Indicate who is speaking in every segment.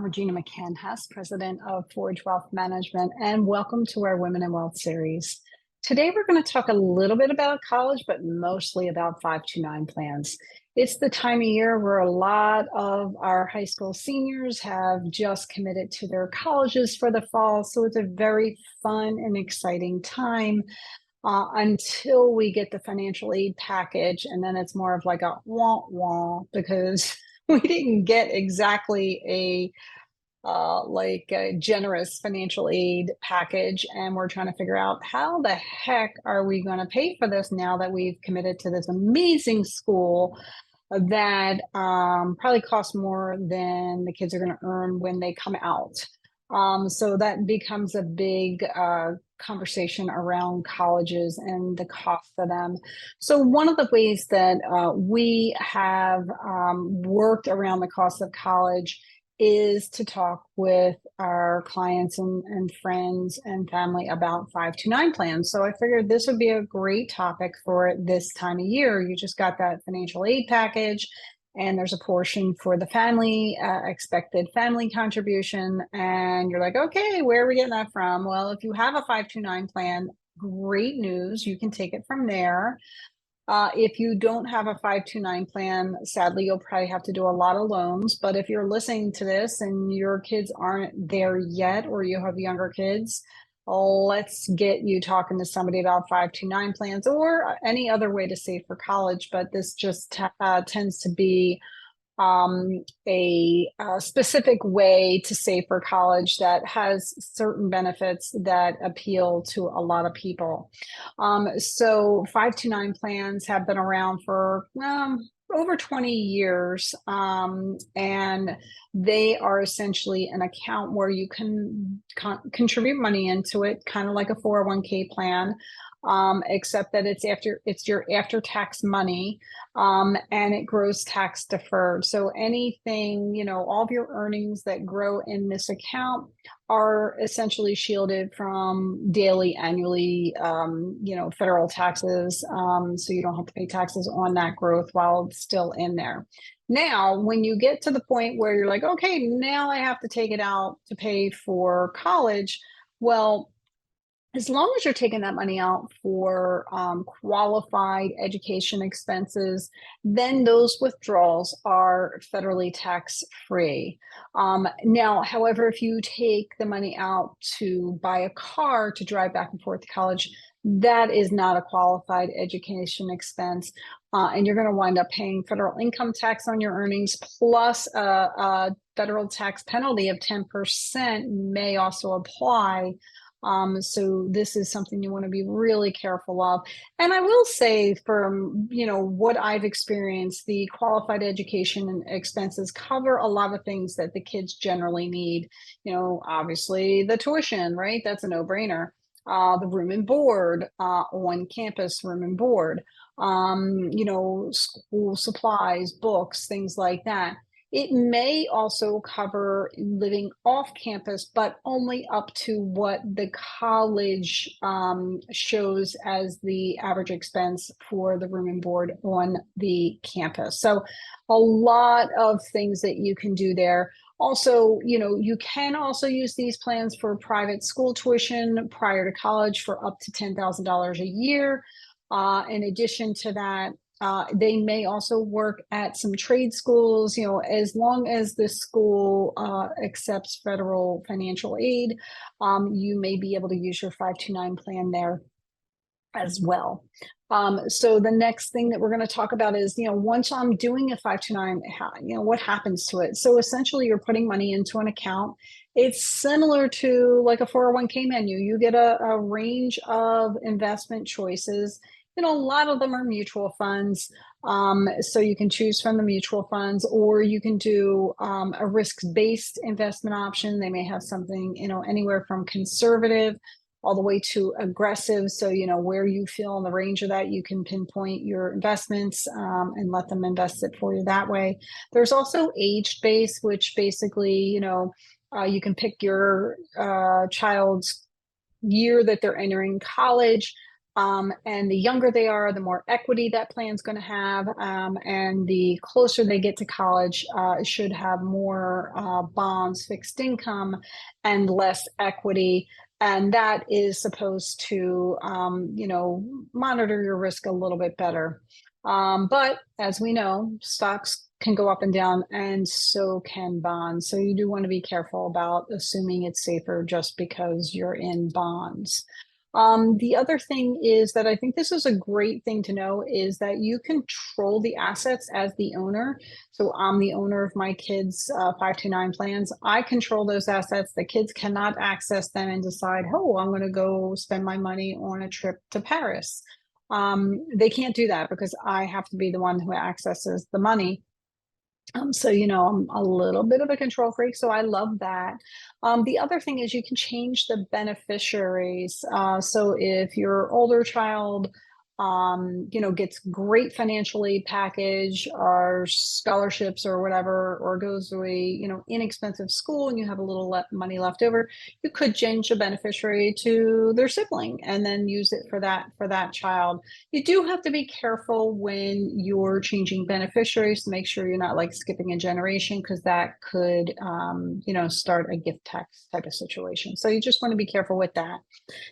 Speaker 1: I'm Regina McCann-Hess, president of Forge Wealth Management, and welcome to our Women in Wealth series. Today, we're going to talk a little bit about college, but mostly about 529 plans. It's the time of year where a lot of our high school seniors have just committed to their colleges for the fall, so it's a very fun and exciting time until we get the financial aid package, and then it's more of like a wah-wah because we didn't get exactly a generous financial aid package, and we're trying to figure out how the heck are we going to pay for this now that we've committed to this amazing school that probably costs more than the kids are going to earn when they come out. So that becomes a big conversation around colleges and the cost of them. So one of the ways that we have worked around the cost of college is to talk with our clients and friends and family about 529 plans. So I figured this would be a great topic for this time of year. You just got that financial aid package, and there's a portion for the family, expected family contribution. And you're like, okay, where are we getting that from? Well, if you have a 529 plan, great news. You can take it from there. If you don't have a 529 plan, sadly, you'll probably have to do a lot of loans. But if you're listening to this and your kids aren't there yet, or you have younger kids, let's get you talking to somebody about 529 plans or any other way to save for college. But this just tends to be a specific way to save for college that has certain benefits that appeal to a lot of people. So 529 plans have been around for over 20 years, and they are essentially an account where you can contribute money into it, kind of like a 401k plan, except that it's your after-tax money, and it grows tax deferred. So anything, all of your earnings that grow in this account are essentially shielded from daily, annually, federal taxes. So you don't have to pay taxes on that growth while it's still in there. Now, when you get to the point where you're like, okay, now I have to take it out to pay for college, well, as long as you're taking that money out for qualified education expenses, then those withdrawals are federally tax-free. Now, however, if you take the money out to buy a car to drive back and forth to college, that is not a qualified education expense. And you're going to wind up paying federal income tax on your earnings, plus a federal tax penalty of 10% may also apply. So this is something you want to be really careful of. And I will say, from what I've experienced, the qualified education expenses cover a lot of things that the kids generally need. Obviously the tuition, right? That's a no-brainer. The room and board, on campus room and board, school supplies, books, things like that. It may also cover living off campus, but only up to what the college shows as the average expense for the room and board on the campus. So a lot of things that you can do there. Also, you can also use these plans for private school tuition prior to college for up to $10,000 a year. In addition to that, they may also work at some trade schools, as long as the school accepts federal financial aid, you may be able to use your 529 plan there as well. So the next thing that we're going to talk about is, once I'm doing a 529, what happens to it? So essentially you're putting money into an account. It's similar to like a 401k menu. You get a range of investment choices. A lot of them are mutual funds. So you can choose from the mutual funds, or you can do a risk-based investment option. They may have something, anywhere from conservative all the way to aggressive. So, where you feel in the range of that, you can pinpoint your investments and let them invest it for you that way. There's also age-based, which basically, you can pick your child's year that they're entering college. And the younger they are, the more equity that plan's going to have. And the closer they get to college, it should have more bonds, fixed income, and less equity. And that is supposed to, monitor your risk a little bit better. But as we know, stocks can go up and down, and so can bonds. So you do want to be careful about assuming it's safer just because you're in bonds. The other thing is that I think this is a great thing to know is that you control the assets as the owner. So I'm the owner of my kids' 529 plans. I control those assets. The kids cannot access them and decide, oh, I'm going to go spend my money on a trip to Paris. They can't do that because I have to be the one who accesses the money. So, I'm a little bit of a control freak, so I love that. The other thing is you can change the beneficiaries. So if your older child, gets great financial aid package or scholarships or whatever, or goes to a, inexpensive school and you have a little money left over, you could change the beneficiary to their sibling and then use it for that child. You do have to be careful when you're changing beneficiaries to make sure you're not like skipping a generation because that could, start a gift tax type of situation. So you just want to be careful with that.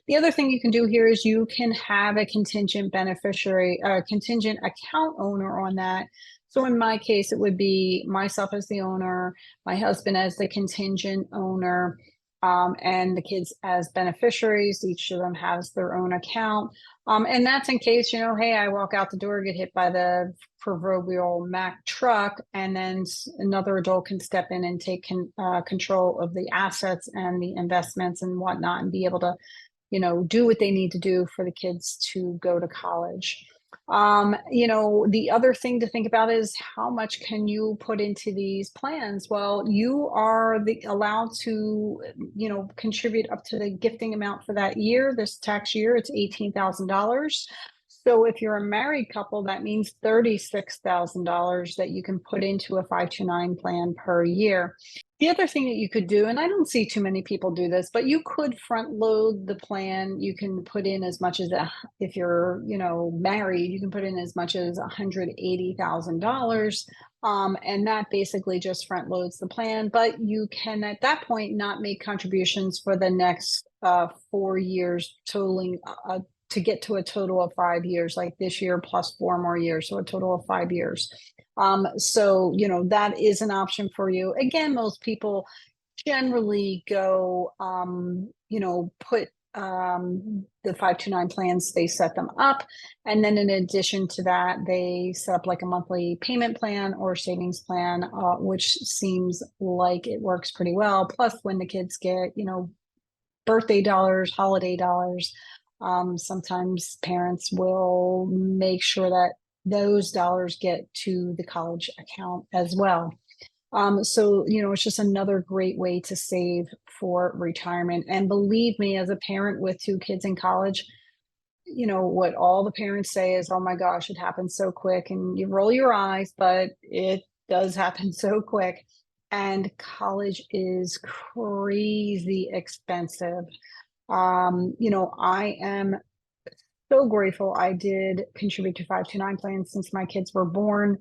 Speaker 1: The other thing you can do here is you can have a contingent beneficiary, contingent account owner on that. So in my case, it would be myself as the owner, my husband as the contingent owner, and the kids as beneficiaries. Each of them has their own account. And that's in case, hey, I walk out the door, get hit by the proverbial Mack truck, and then another adult can step in and take control of the assets and the investments and whatnot and be able to do what they need to do for the kids to go to college. The other thing to think about is how much can you put into these plans? Well, you are allowed to, contribute up to the gifting amount for that year. This tax year, it's $18,000. So if you're a married couple, that means $36,000 that you can put into a 529 plan per year. The other thing that you could do, and I don't see too many people do this, but you could front load the plan. You can put in as much as if you're, married, you can put in as much as $180,000. And that basically just front loads the plan, but you can at that point not make contributions for the next 4 years, totaling to get to a total of 5 years, like this year plus 4 more years, so a total of 5 years. So, that is an option for you. Again, most people generally go, put the 529 plans, they set them up. And then in addition to that, they set up like a monthly payment plan or savings plan, which seems like it works pretty well. Plus, when the kids get, birthday dollars, holiday dollars, sometimes parents will make sure that those dollars get to the college account as well. So, it's just another great way to save for retirement. And believe me, as a parent with 2 kids in college, what all the parents say is, oh my gosh, it happens so quick. And you roll your eyes, but it does happen so quick. And college is crazy expensive. I am so grateful I did contribute to 529 plans since my kids were born.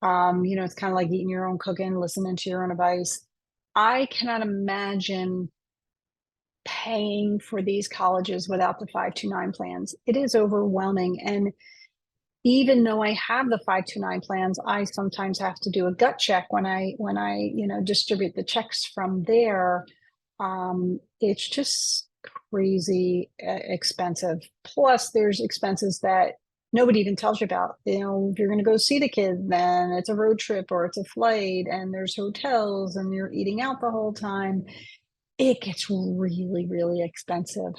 Speaker 1: It's kind of like eating your own cooking, listening to your own advice. I cannot imagine paying for these colleges without the 529 plans. It is overwhelming. And even though I have the 529 plans, I sometimes have to do a gut check when I distribute the checks from there. It's just crazy expensive. Plus, there's expenses that nobody even tells you about. If you're going to go see the kid, then it's a road trip or it's a flight, and there's hotels, and you're eating out the whole time. It gets really, really expensive.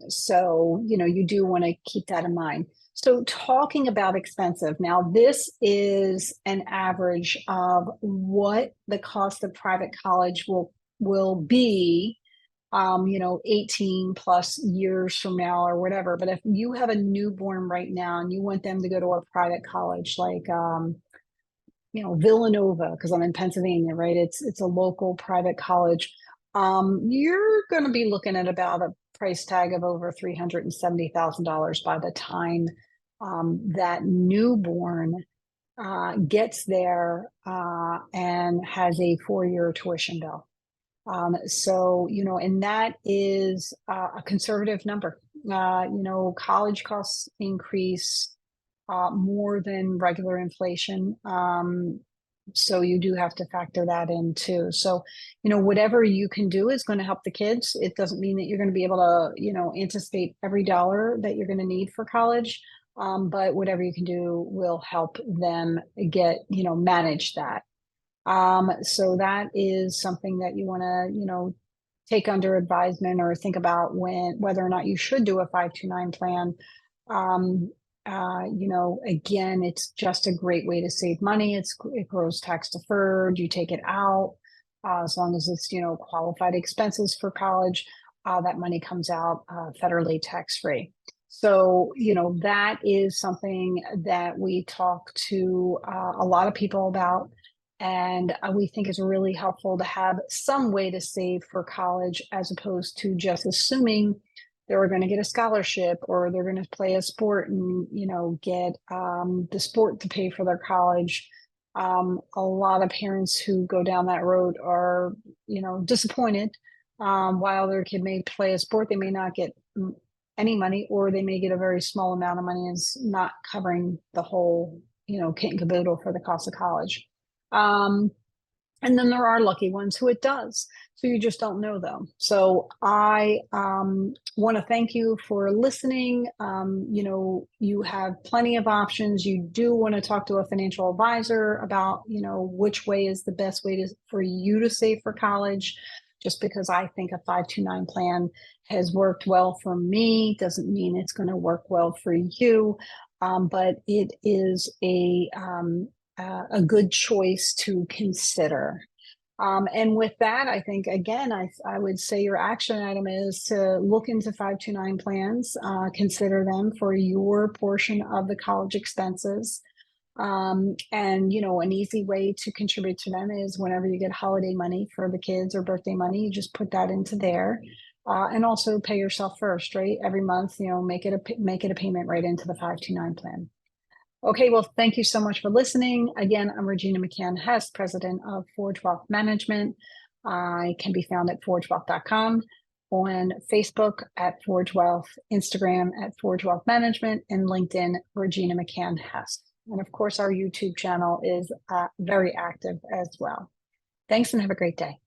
Speaker 1: So, you do want to keep that in mind. So talking about expensive, now this is an average of what the cost of private college will be 18 plus years from now or whatever. But if you have a newborn right now and you want them to go to a private college like Villanova, because I'm in Pennsylvania, right? It's a local private college. You're going to be looking at about a price tag of over $370,000 by the time that newborn gets there and has a 4-year tuition bill. So, and that is a conservative number. College costs increase more than regular inflation. So you do have to factor that in too. So, whatever you can do is going to help the kids. It doesn't mean that you're going to be able to, anticipate every dollar that you're going to need for college. But whatever you can do will help them get, manage that. So that is something that you want to, take under advisement or think about whether or not you should do a 529 plan. Again, it's just a great way to save money. It grows tax deferred. You take it out as long as it's, qualified expenses for college. That money comes out federally tax free. So, that is something that we talk to a lot of people about. And we think it's really helpful to have some way to save for college as opposed to just assuming they're going to get a scholarship or they're going to play a sport and, get the sport to pay for their college. A lot of parents who go down that road are, disappointed. While their kid may play a sport, they may not get any money, or they may get a very small amount of money and it's not covering the whole, kit and caboodle for the cost of college. And then there are lucky ones who it does. So you just don't know them. So I want to thank you for listening. You have plenty of options. You do want to talk to a financial advisor about, which way is the best way for you to save for college. Just because I think a 529 plan has worked well for me doesn't mean it's going to work well for you. But it is a good choice to consider. And with that, I think, again, I would say your action item is to look into 529 plans, consider them for your portion of the college expenses. And, an easy way to contribute to them is whenever you get holiday money for the kids or birthday money, you just put that into there. And also pay yourself first, right? Every month, make it a payment right into the 529 plan. Okay, well, thank you so much for listening. Again, I'm Regina McCann-Hess, president of Forge Wealth Management. I can be found at forgewealth.com, on Facebook at Forge Wealth, Instagram at Forge Wealth Management, and LinkedIn, Regina McCann-Hess. And of course, our YouTube channel is very active as well. Thanks and have a great day.